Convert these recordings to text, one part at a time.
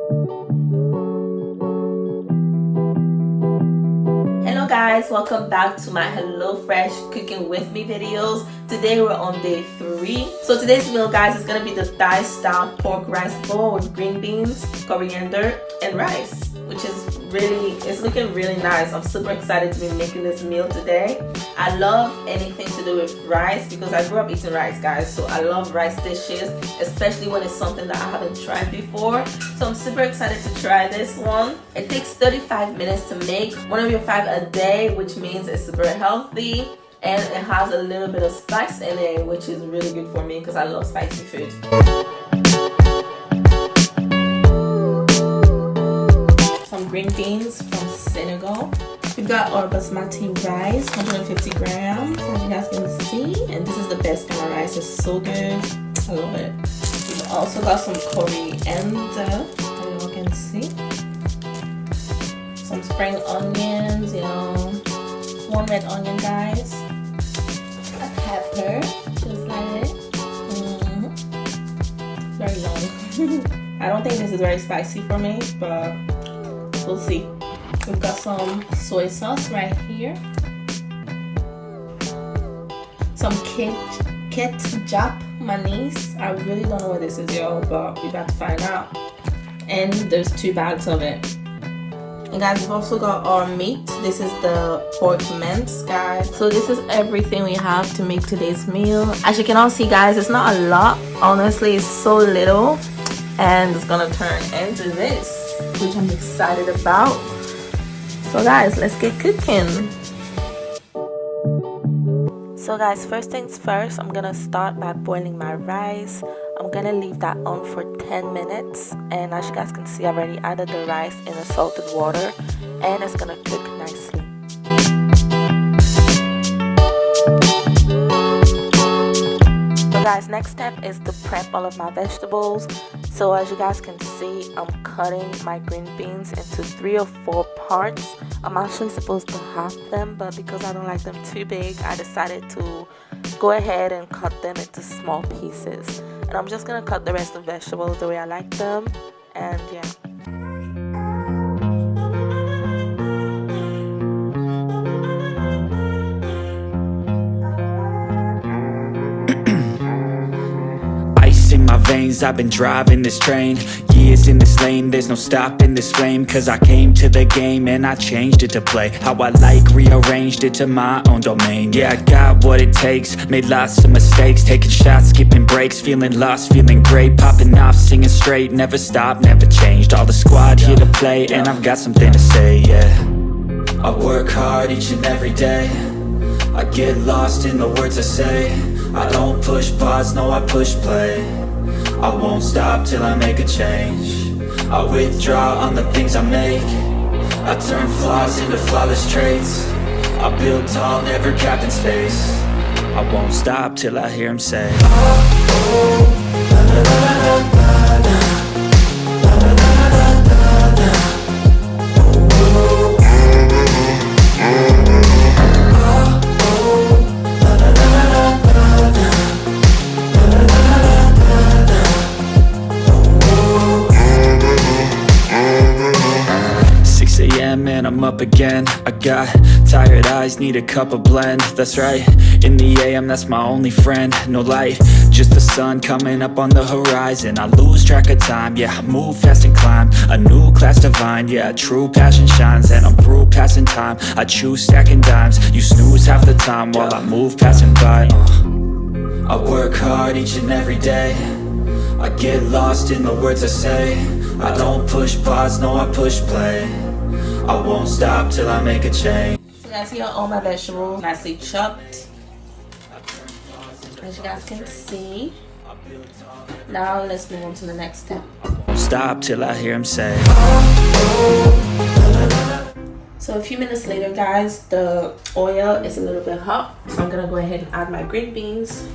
Hello guys, welcome back to my HelloFresh cooking with me videos. Today we're on day 3. So today's meal, guys, is gonna be the Thai style pork rice bowl with green beans, coriander, and rice, which is it's looking really nice. I'm super excited to be making this meal today. I love anything to do with rice because I grew up eating rice, guys. So I love rice dishes, especially when it's something that I haven't tried before. So I'm super excited to try this one. It takes 35 minutes to make, 1 of your 5 a day, which means it's super healthy. And it has a little bit of spice in it, which is really good for me because I love spicy food. Some green beans from Senegal. We've got our basmati rice, 150 grams, as you guys can see. And this is the best kind of rice. It's so good. I love it. We've also got some coriander, as you can see. Some spring onions, 1 red onion, guys. A pepper, just like it. Very long. I don't think this is very spicy for me, but we'll see. We've got some soy sauce right here. Some ketchup mayonnaise. I really don't know what this is, y'all, but we're about to find out. And there's 2 bags of it. And guys, we've also got our meat. This is the pork mince, guys. So this is everything we have to make today's meal. As you can all see, guys, it's not a lot. Honestly, it's so little. And it's gonna turn into this, which I'm excited about. So guys, let's get cooking. So guys, first things first, I'm gonna start by boiling my rice. I'm gonna leave that on for 10 minutes, and as you guys can see, I've already added the rice in the salted water, and it's gonna cook nicely. So guys, next step is to prep all of my vegetables. So as you guys can see, I'm cutting my green beans into 3 or 4 parts. I'm actually supposed to half them, but because I don't like them too big, I decided to go ahead and cut them into small pieces. And I'm just gonna cut the rest of the vegetables the way I like them, and yeah. In my veins, I've been driving this train. Years in this lane, there's no stopping this flame. Cause I came to the game and I changed it to play how I like, rearranged it to my own domain. Yeah, I got what it takes, made lots of mistakes, taking shots, skipping breaks, feeling lost, feeling great, popping off, singing straight, never stopped, never changed. All the squad here to play, and I've got something to say, yeah. I work hard each and every day, I get lost in the words I say. I don't push pause, no, I push play. I won't stop till I make a change. I withdraw on the things I make. I turn flaws into flawless traits. I build tall, never capped in space. I won't stop till I hear him say, oh, oh, la, la, la, la, la, la. And I'm up again. I got tired eyes, need a cup of blend. That's right, in the AM, that's my only friend. No light, just the sun coming up on the horizon. I lose track of time, yeah, I move fast and climb a new class divine, yeah, true passion shines. And I'm through passing time, I choose stacking dimes. You snooze half the time while I move passing by. I work hard each and every day, I get lost in the words I say. I don't push pause, no, I push play. I won't stop till I make a change. So guys, here are all my vegetables, nicely chopped, as you guys can see. Now let's move on to the next step. I won't stop till I hear him say. So a few minutes later, guys, the oil is a little bit hot, so I'm gonna go ahead and add my green beans.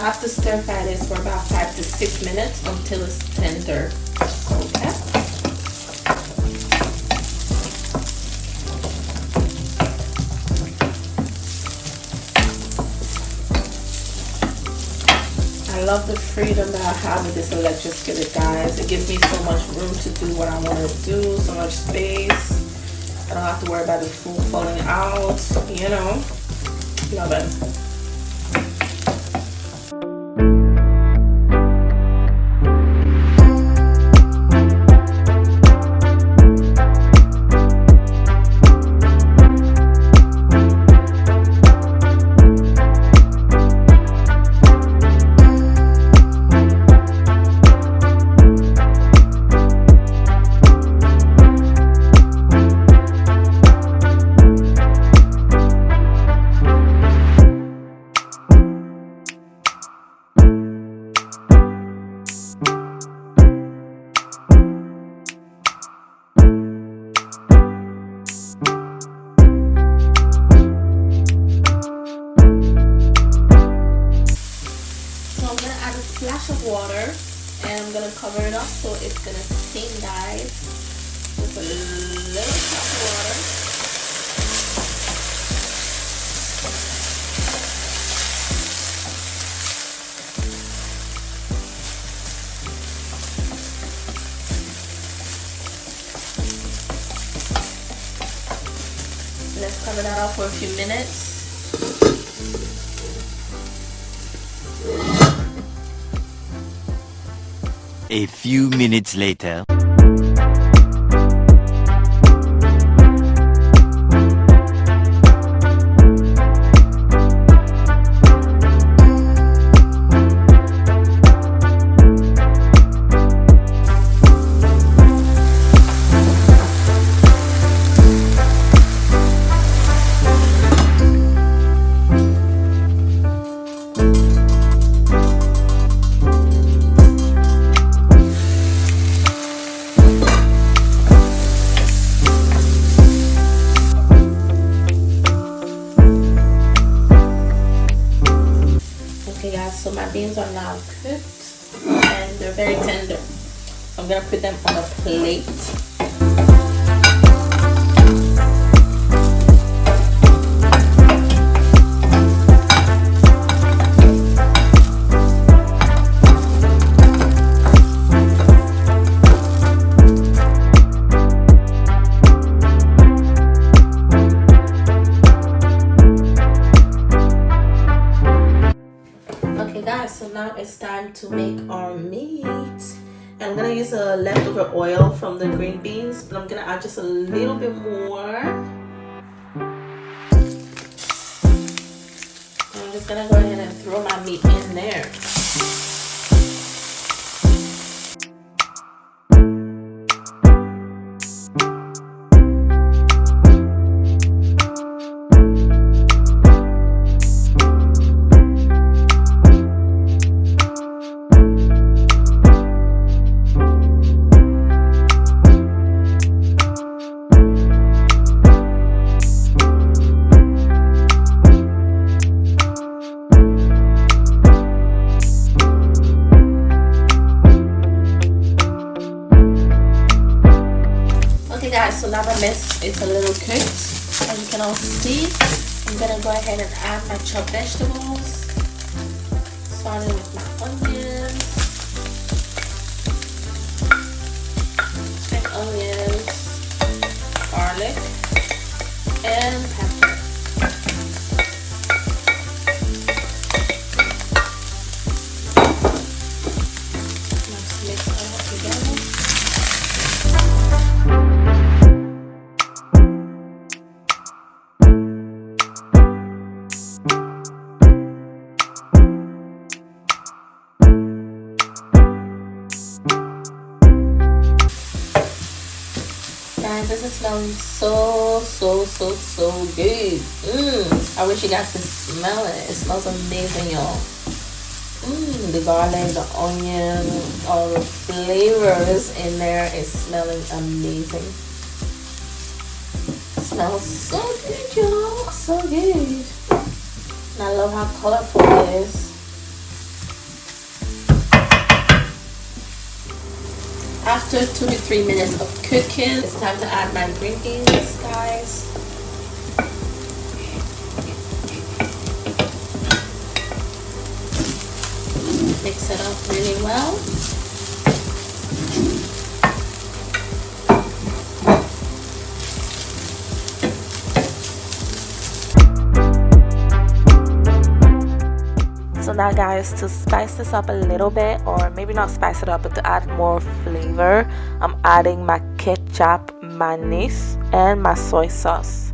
have to stir fry this for about 5 to 6 minutes until it's tender. Okay. I love the freedom that I have with this electric skillet, guys. It gives me so much room to do what I want to do, so much space. I don't have to worry about the food falling out, you know. Love it. Splash of water, and I'm gonna cover it up so it's gonna steam, guys. Just a little splash of water. Let's cover that up for a few minutes. A few minutes later. Okay guys, so my beans are now cooked and they're very tender. So I'm gonna put them on a plate. So now it's time to make our meat. And I'm gonna use a leftover oil from the green beans, but I'm gonna add just a little bit more. I'm just gonna go ahead and throw my meat in there. Guys, so now my mess is a little cooked. As you can all see, I'm gonna go ahead and add my chopped vegetables, starting with my onions, garlic, and pepper. Let's mix it all together. This is smelling so good. I wish you guys could smell it. It smells amazing, y'all. The garlic, the onion, all the flavors in there is smelling amazing. It smells so good, y'all. So good. And I love how colorful it is. After 2 to 3 minutes of cooking, it's time to add my green beans, guys. Mix it up really well. So now guys, to spice this up a little bit, or maybe not spice it up, but to add more flavor, I'm adding my ketchup, mayonnaise, and my soy sauce.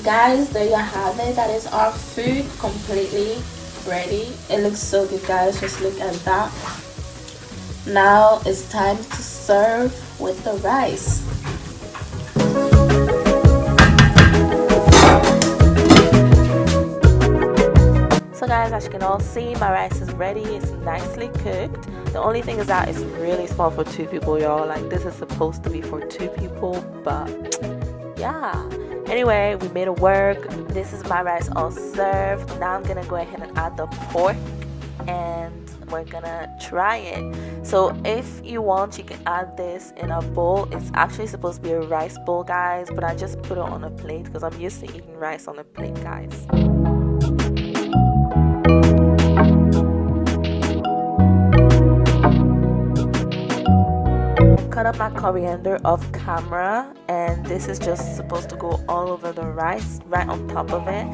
Guys, there you have it. That is our food completely ready. It looks so good, guys. Just look at that. Now it's time to serve with the rice. So guys, as you can all see, my rice is ready. It's nicely cooked. The only thing is that it's really small for 2 people, y'all. Like, this is supposed to be for 2 people, but yeah. Anyway, we made it work. This is my rice all served. Now I'm gonna go ahead and add the pork, and we're gonna try it. So if you want, you can add this in a bowl. It's actually supposed to be a rice bowl, guys, but I just put it on a plate because I'm used to eating rice on a plate, guys. Cut up my coriander off camera, and this is just supposed to go all over the rice, right on top of it,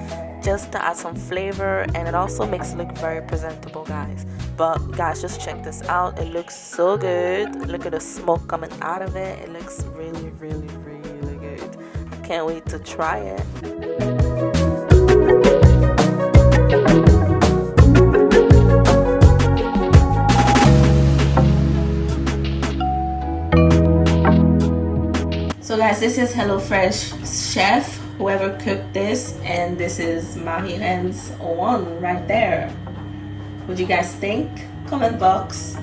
just to add some flavor, and it also makes it look very presentable, guys. But guys, just check this out. It looks so good. Look at the smoke coming out of it. It looks really, really, really good. I can't wait to try it. So guys, this is HelloFresh chef, whoever cooked this, and this is Mahi Hands one right there. What do you guys think? Comment box.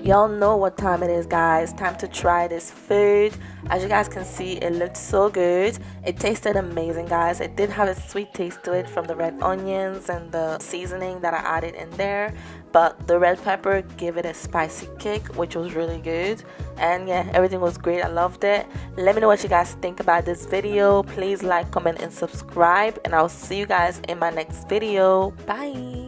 Y'all know what time it is, guys. Time to try this food. As you guys can see, it looked so good. It tasted amazing, guys. It did have a sweet taste to it from the red onions and the seasoning that I added in there, but the red pepper gave it a spicy kick, which was really good. And yeah, everything was great. I loved it. Let me know what you guys think about this video. Please like, comment, and subscribe, and I'll see you guys in my next video. Bye.